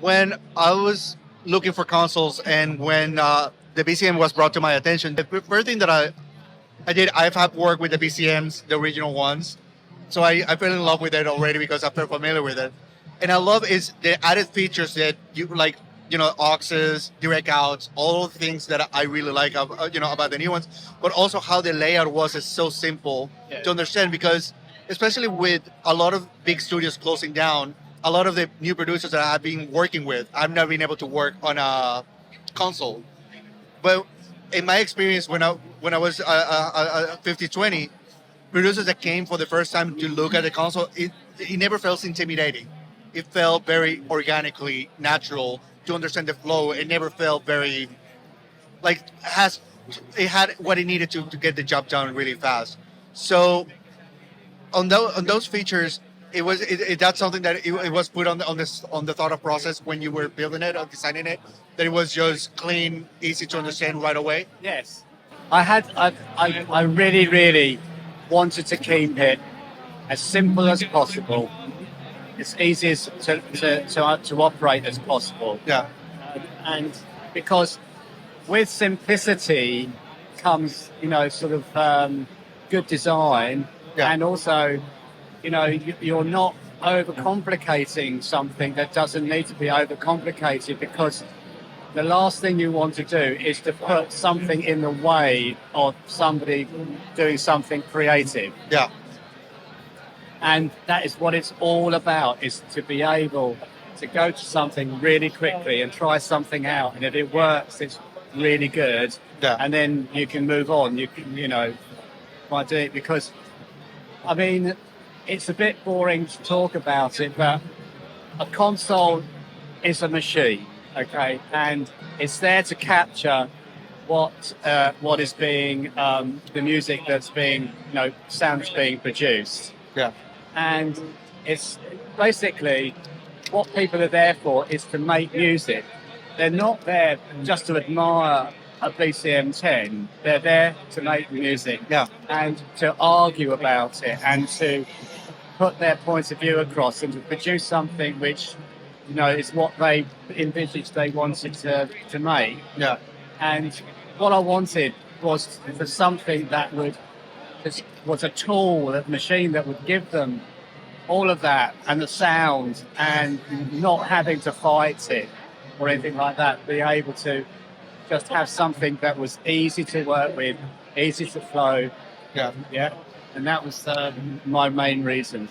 When I was looking for consoles and when the BCM was brought to my attention, the first thing that I did, I've had work with the BCMs, the original ones. So I fell in love with it already because I felt familiar with it. And I love is the added features that you like, auxes, direct outs, all the things that I really like, about the new ones, but also how the layout was is so simple to understand because especially with a lot of big studios closing down, a lot of the new producers that I've been working with, I've never been able to work on a console. But in my experience, when I was 5020, producers that came for the first time to look at the console, it never felt intimidating. It felt very organically natural to understand the flow. It never felt very like has it had what it needed to get the job done really fast. So on those features, that's something that it was put on the thought of process when you were building it or designing it, that it was just clean, easy to understand right away. Yes, I really, really wanted to keep it as simple as possible, as easy as to operate as possible. Yeah, And because with simplicity comes, sort of good design, yeah, and also, you're not overcomplicating something that doesn't need to be overcomplicated, because the last thing you want to do is to put something in the way of somebody doing something creative. yeah, And that is what it's all about, is to be able to go to something really quickly and try something out. And if it works, it's really good. yeah, And then you can move on. You can, by doing it, because, I mean, it's a bit boring to talk about it, but a console is a machine, okay? And it's there to capture what is being, the music that's being, sounds being produced. yeah, And it's basically what people are there for is to make music. They're not there just to admire a BCM10. They're there to make music yeah, and to argue about it and to put their point of view across and to produce something which, is what they envisaged they wanted to make. yeah, And what I wanted was for something that was a tool, a machine that would give them all of that and the sound, and not having to fight it or anything like that, be able to just have something that was easy to work with, easy to flow. yeah. Yeah. And that was my main reason.